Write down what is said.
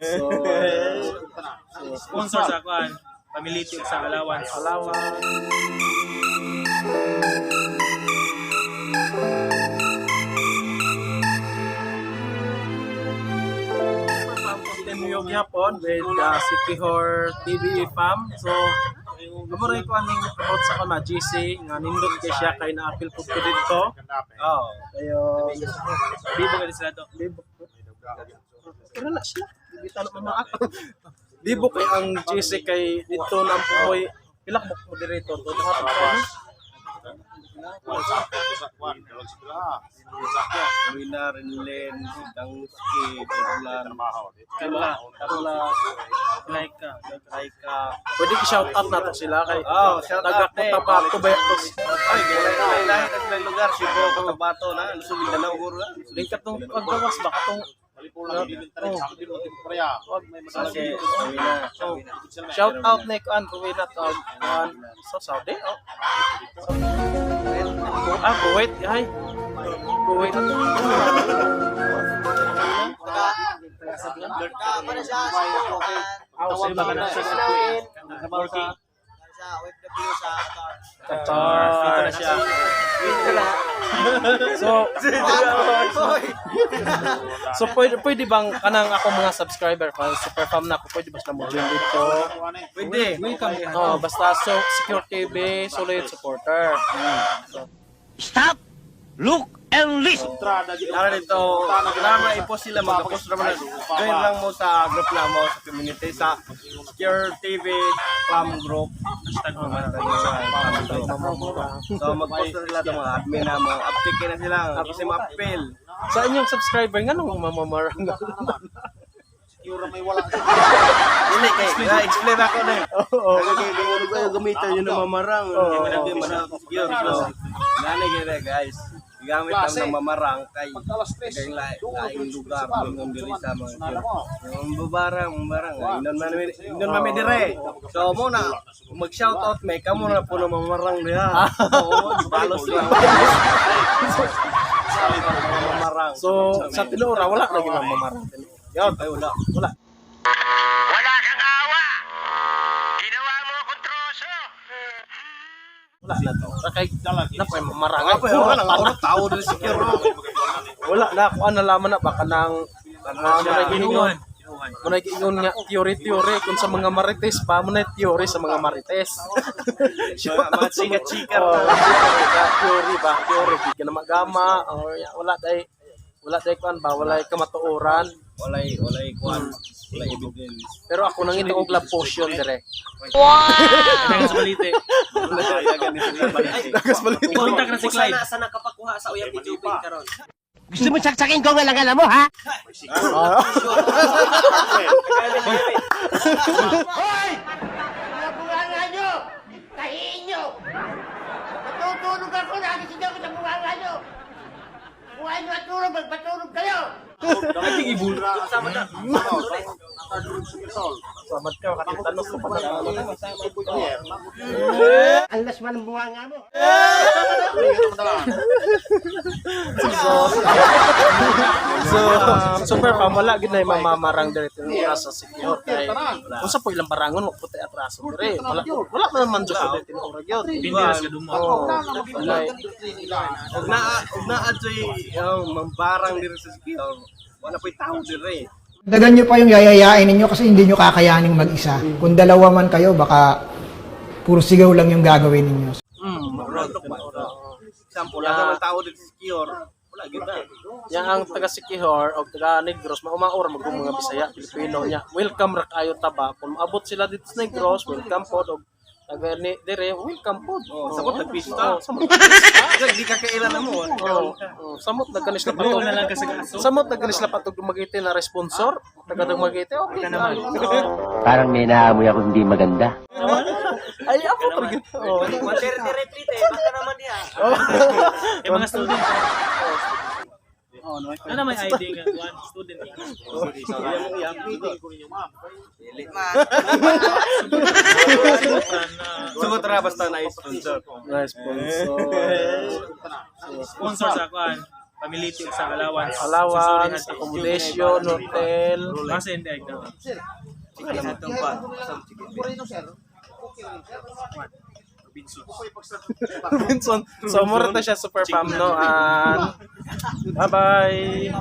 So, Sponsor sa kuan. Pamiliti sa allowance. Continue yapon with Sikihor TV fam. So, amoray ko aning about sa kana GC nga nindot kay siya kay na-appeal pud ko dito. Oh, kayo Bibo ka sila to. Bibo. Pero na siya. Bita na mama ako. Bibo kay ang GC kay dito na poy pilak mo moderator to dapat ko. Winner Len Dangski Bulan Laika. Pwede ki-shout out nato sila kay shout taga out eh. Cotabato Bertos. Ay, lahi ng lugar, Cebu, Cotabato na, Luzon, Mindanao, guro na. Din katong paggawas ba katong shout out na kuan Kuwait at sa Saudi. Kuwait ay. Kuwait. Qatar. So pwede bang kanang ako mga subscriber pa super fam na ako pwede basta mo join dito. Pwede. Oh, basta so Secure TV solid supporter. Stop! Look and listen! Nara dito, na i-post sila, mag-post naman na. Join lang mo sa group na mo, sa community, sa Secure TV Fam Group. So mag-post na sila ng mga admin na mo. Uptick na sila, kasi ma-appeal. Sa inyong subscriber nga nung mamamarang. Hindi, kaya explain ako na. Oo. Kaya gamitan yun ng mamarang. Nani gina guys. Gamit lang ng mamarang kay laing lugar ng diri sa mga yung bubarang inon mami dire. So mo na mag-shout out may kamo na po ng mamarang diha. Oo, balos lang. Mamarang. So sa Tinora wala lagi mamamarang. Yun, ay wala. Wala kang awa! Ginawa mo akong troso! Wala na to. Kay na pa mamarang. Wala lang tao diri secure. Wala na ako nalaman na baka nang Inuwan. Munay ingon nga theory kung sa mga marites pa munay theory sa mga marites. Mga chika-chika. Theory di ka na magama or wala day kuan ba wala kamatuoran, Walay kuan, walay evidence. pero ako nang ito og love potion dire. Dagan sa balite. Dagas balita. Kontak na si Clyde. Sana kapakuha sa uyang itubig karon. Gusto mo saksakin ko ang alang mo, ha? Hoy! Mga bunganga nyo! Tahiin nyo! Matutulog ako, nakikita ko sa bunganga nyo! Buhay nyo at tulog, magpatulog kayo! Salamat ka kakitanos ko pa na. Alas man ang bunganga mo! So super pa wala gid na mamamarang dire tinura sa secure kay unsa po ilang barangon mo puti atraso dire. Wala man man jud dire tinura gyud. Pindiras ka dumo. Og na adtoy mambarang diri sa secure. Wala po'y tao dire. Dagan nyo pa yung yayayain ninyo kasi hindi nyo kakayaning mag-isa. Kung dalawa man kayo, baka puro sigaw lang yung gagawin ninyo. Example, lang ang tao diri sa secure. Wala gyud na. Yang ang taga Sikihor o taga Negros maumaor magong mga Bisaya Pilipino nya. Welcome ra kayo taba. Kung maabot sila dito sa Negros, welcome pod og taga ni dire welcome pod. Samot nagpista. Samot. Di ka kailan mo. Samot nagkanis na Buo patog. na lang ka sa gaso. Samot nagkanis na patog dumagiti na responsor. Taga dumagiti okay naman. Parang may naamoy ako hindi maganda. Ay ako talaga. Materi-repeat baka naman niya. Yung mga student. Ano may ID ka? One student. Dili man. Sugot ra basta na sponsor. Responsor. Sponsor sa kuan. Pamiliti sa allowance. allowance, accommodation, hotel. Mas hindi ay daw. Sige sa tumpa. Robinson. So, mura na siya super fam, no? And, bye-bye.